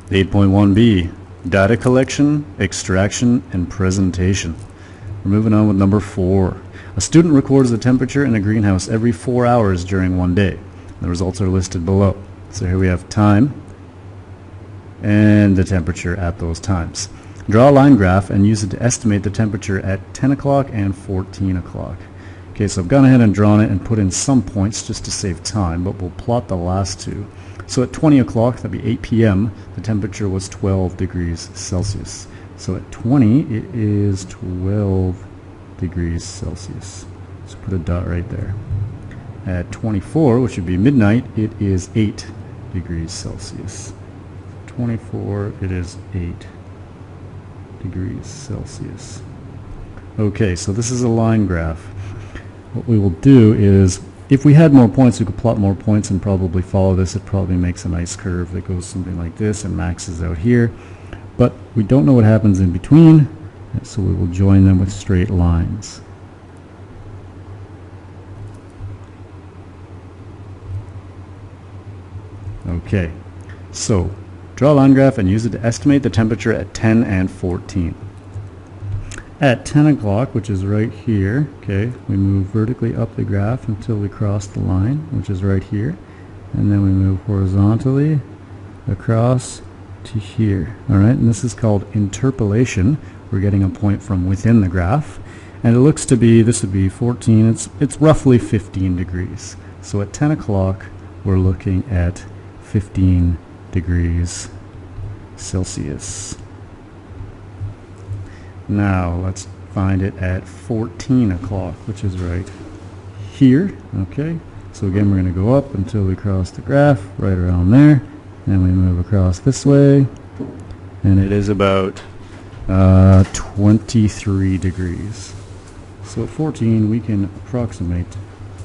8.1b, data collection, extraction, and presentation. We're moving on with number 4. A student records the temperature in a greenhouse every 4 hours during one day. The results are listed below. So here we have time and the temperature at those times. Draw a line graph and use it to estimate the temperature at 10 o'clock and 14 o'clock. Okay, so I've gone ahead and drawn it and put in some points just to save time, but we'll plot the last two. So at 20 o'clock, that'd be 8 p.m., the temperature was 12 degrees Celsius. So at 20, it is 12 degrees Celsius. So put a dot right there. At 24, which would be midnight, it is 8 degrees Celsius. 24, it is 8 degrees Celsius. Okay, so this is a line graph. What we will do is, if we had more points, we could plot more points and probably follow this. It probably makes a nice curve that goes something like this and maxes out here. But we don't know what happens in between, so we will join them with straight lines. Okay, so draw a line graph and use it to estimate the temperature at 10 and 14. At 10 o'clock, which is right here, okay, we move vertically up the graph until we cross the line, which is right here, and then we move horizontally across to here. Alright, and this is called interpolation. We're getting a point from within the graph, and it looks to be, this would be 14, it's roughly 15 degrees. So at 10 o'clock, we're looking at 15 degrees Celsius. Now let's find it at 14 o'clock, which is right here. Okay, so again we're going to go up until we cross the graph right around there, and we move across this way, and it is about 23 degrees. So at 14 we can approximate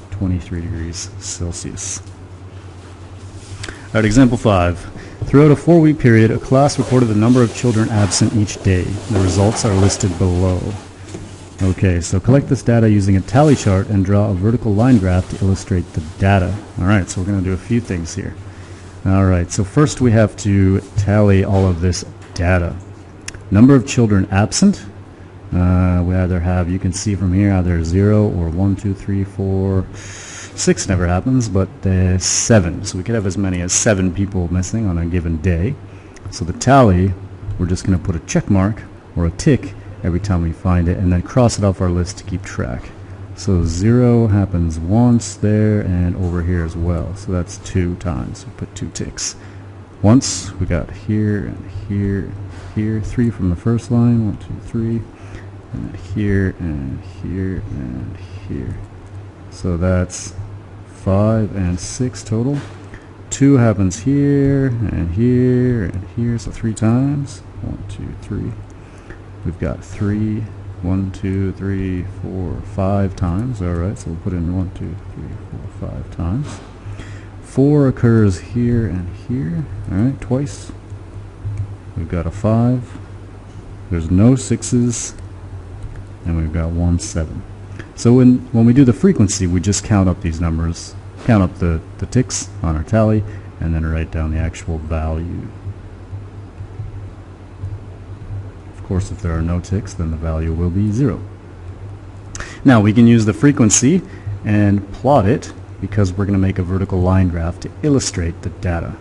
23 degrees Celsius. Alright, example 5. Throughout a 4-week period, a class recorded the number of children absent each day. The results are listed below. Okay, so collect this data using a tally chart and draw a vertical line graph to illustrate the data. Alright, so we're going to do a few things here. Alright, so first we have to tally all of this data. Number of children absent. We either have, you can see from here, either 0 or 1, 2, 3, 4, 6 never happens, but 7. So we could have as many as 7 people missing on a given day. So the tally, we're just going to put a check mark or a tick every time we find it, and then cross it off our list to keep track. So 0 happens once there and over here as well. So that's 2 times. We put 2 ticks. Once, we got here and here and here. 3 from the first line. 1, 2, 3. And here and here and here. So that's 5 and 6 total. 2 happens here and here and here, so 3 times. 1, 2, 3. We've got 3, 1, 2, 3, 4, 5 times. Alright, so we'll put in 1, 2, 3, 4, 5 times. 4 occurs here and here. Alright, twice. We've got a 5. There's no 6s. And we've got 1, 7. So when we do the frequency, we just count up these numbers, count up the ticks on our tally, and then write down the actual value. Of course, if there are no ticks, then the value will be 0. Now we can use the frequency and plot it, because we're going to make a vertical line graph to illustrate the data.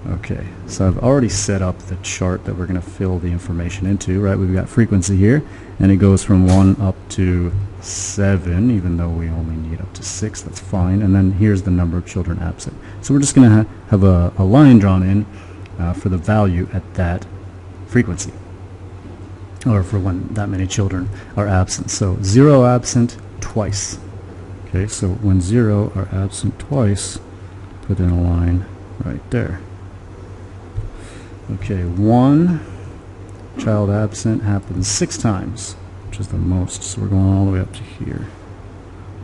Okay, so I've already set up the chart that we're going to fill the information into, right? We've got frequency here, and it goes from 1 up to 7, even though we only need up to 6, that's fine. And then here's the number of children absent. So we're just going to have a line drawn in for the value at that frequency, or for when that many children are absent. So 0 absent twice. Okay, so when 0 are absent twice, put in a line right there. Okay, 1 child absent happens 6 times, which is the most, so we're going all the way up to here.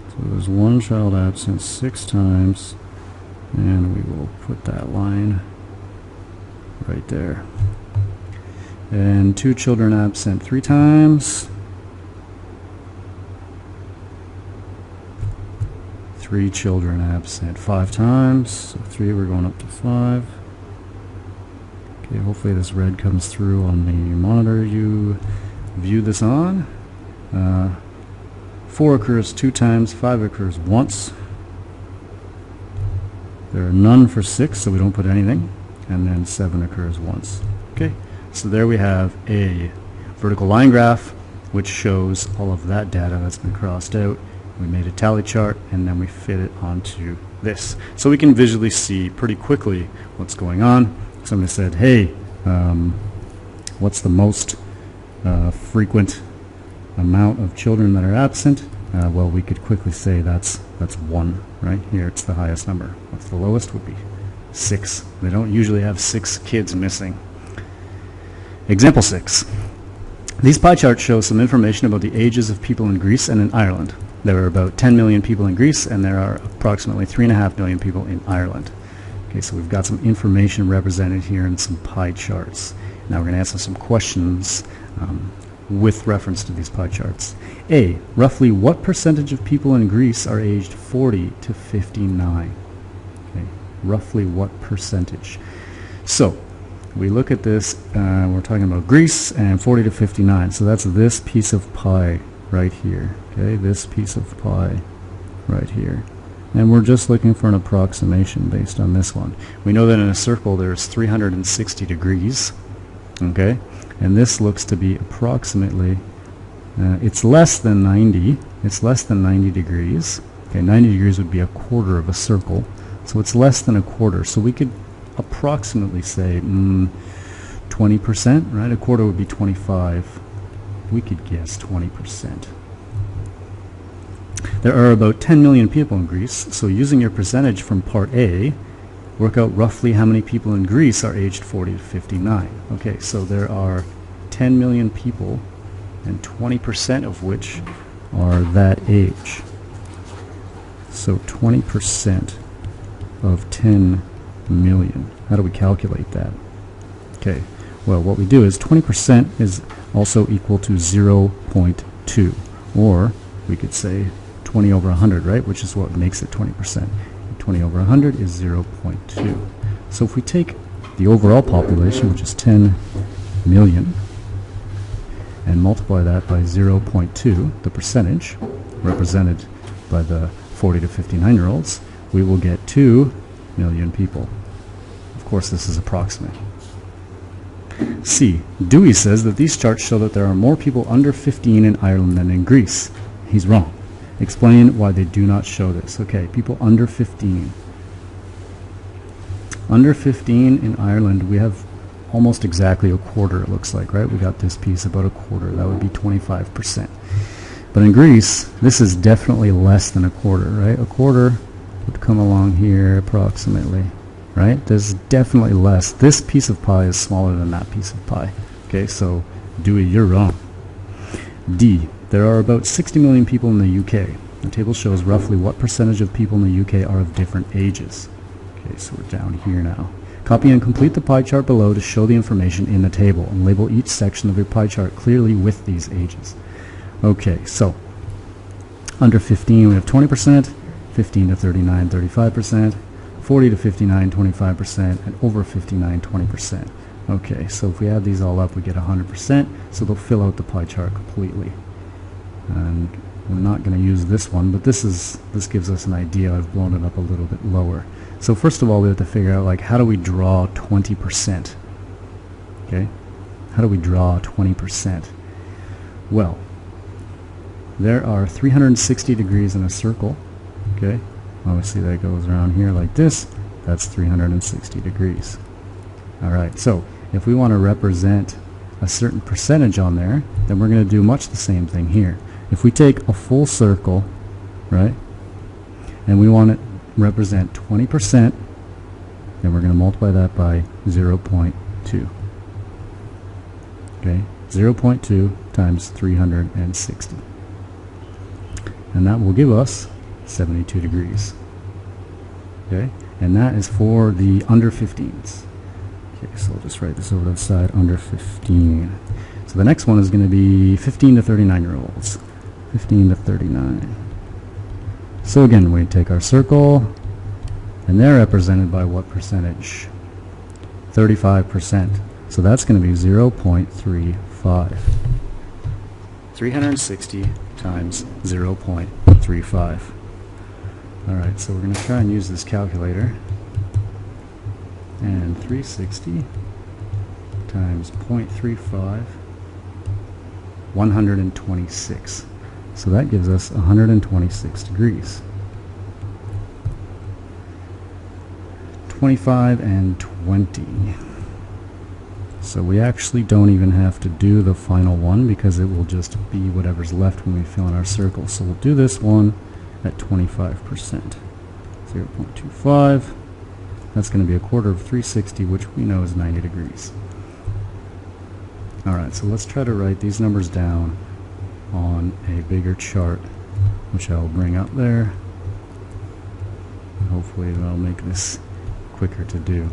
So there's 1 child absent 6 times, and we will put that line right there. And 2 children absent 3 times. 3 children absent 5 times, so 3, we're going up to 5. Okay, hopefully this red comes through on the monitor you view this on. 4 occurs 2 times, 5 occurs once. There are none for 6, so we don't put anything. And then 7 occurs once. Okay, so there we have a vertical line graph which shows all of that data that's been crossed out. We made a tally chart and then we fit it onto this. So we can visually see pretty quickly what's going on. Somebody said, hey, what's the most frequent amount of children that are absent? Well, we could quickly say that's 1, right? Here it's the highest number. What's the lowest? Would be 6. They don't usually have 6 kids missing. Example 6. These pie charts show some information about the ages of people in Greece and in Ireland. There are about 10 million people in Greece and there are approximately 3.5 million people in Ireland. Okay, so we've got some information represented here in some pie charts. Now we're going to answer some questions with reference to these pie charts. A, roughly what percentage of people in Greece are aged 40 to 59? Okay, roughly what percentage? So we look at this, we're talking about Greece and 40 to 59, so that's this piece of pie right here. Okay, this piece of pie right here. And we're just looking for an approximation based on this one. We know that in a circle there's 360 degrees, okay, and this looks to be approximately, it's less than 90, it's less than 90 degrees. Okay, 90 degrees would be a quarter of a circle, so it's less than a quarter, so we could approximately say 20%, right? A quarter would be 25. We could guess 20%. There are about 10 million people in Greece, so using your percentage from part A, work out roughly how many people in Greece are aged 40 to 59. Okay, so there are 10 million people, and 20% of which are that age. So 20% of 10 million. How do we calculate that? Okay, well, what we do is 20% is also equal to 0.2, or we could say 20 over 100, right, which is what makes it 20%. 20 over 100 is 0.2. So if we take the overall population, which is 10 million, and multiply that by 0.2, the percentage represented by the 40 to 59-year-olds, we will get 2 million people. Of course, this is approximate. C. Dewey says that these charts show that there are more people under 15 in Ireland than in Greece. He's wrong. Explain why they do not show this. Okay, people under 15. Under 15 in Ireland, we have almost exactly a quarter, it looks like, right? We got this piece about a quarter. That would be 25%. But in Greece, this is definitely less than a quarter, right? A quarter would come along here approximately, right? There's definitely less. This piece of pie is smaller than that piece of pie. Okay, so Dewey, you're wrong. D. There are about 60 million people in the UK. The table shows roughly what percentage of people in the UK are of different ages. Okay, so we're down here now. Copy and complete the pie chart below to show the information in the table, and label each section of your pie chart clearly with these ages. Okay, so under 15 we have 20%, 15 to 39, 35%, 40 to 59, 25%, and over 59, 20%. Okay, so if we add these all up, we get 100%, so they'll fill out the pie chart completely. And we're not going to use this one, but this gives us an idea. I've blown it up a little bit lower. So first of all, we have to figure out, like, how do we draw 20%? Okay, how do we draw 20%? Well, there are 360 degrees in a circle. Okay, obviously that goes around here like this. That's 360 degrees. All right, so if we want to represent a certain percentage on there, then we're going to do much the same thing here. If we take a full circle, right, and we want to represent 20%, then we're going to multiply that by 0.2. Okay, 0.2 times 360. And that will give us 72 degrees. Okay, and that is for the under 15s. Okay, so we'll just write this over to the side, under 15. So the next one is going to be 15 to 39-year-olds. 15 to 39. So again, we take our circle, and they're represented by what percentage? 35%. So that's going to be 0.35. 360 times 0.35. Alright, so we're going to try and use this calculator. And 360 times 0.35, 126. So that gives us 126 degrees. 25 and 20. So we actually don't even have to do the final one because it will just be whatever's left when we fill in our circle. So we'll do this one at 25%. 0.25. That's going to be a quarter of 360, which we know is 90 degrees. Alright, so let's try to write these numbers down on a bigger chart, which I'll bring up there. Hopefully that'll make this quicker to do.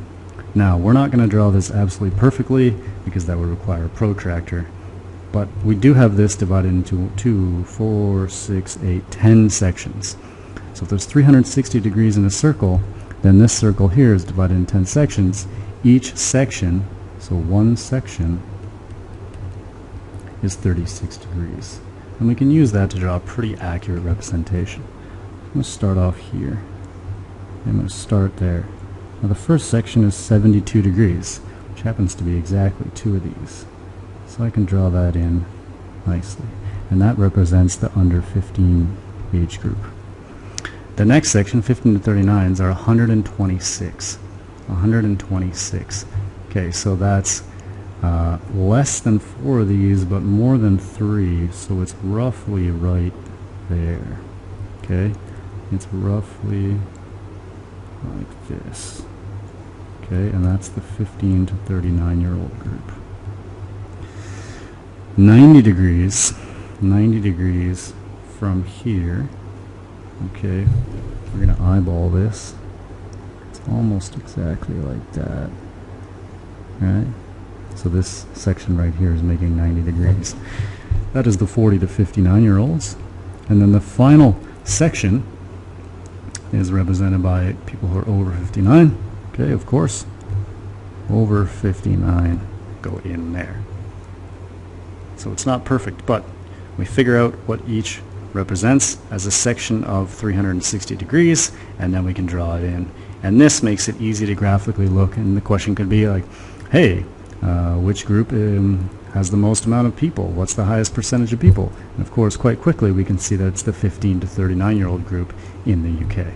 Now, we're not going to draw this absolutely perfectly because that would require a protractor, but we do have this divided into 2, 4, 6, 8, 10 sections. So if there's 360 degrees in a circle, then this circle here is divided in 10 sections. Each section, so one section, is 36 degrees. And we can use that to draw a pretty accurate representation. I'm going to start off here. I'm going to start there. Now the first section is 72 degrees, which happens to be exactly 2 of these. So I can draw that in nicely. And that represents the under 15 age group. The next section, 15 to 39s, are 126. 126. Okay, so that's less than 4 of these, but more than 3, so it's roughly right there. Okay, it's roughly like this. Okay, and that's the 15 to 39-year-old group. 90 degrees from here. Okay, we're going to eyeball this. It's almost exactly like that. Right? So this section right here is making 90 degrees. That is the 40 to 59-year-olds. And then the final section is represented by people who are over 59. Okay, of course. Over 59 go in there. So it's not perfect, but we figure out what each represents as a section of 360 degrees, and then we can draw it in. And this makes it easy to graphically look, and the question could be like, hey, which group has the most amount of people? What's the highest percentage of people? And of course, quite quickly we can see that it's the 15 to 39-year-old group in the UK.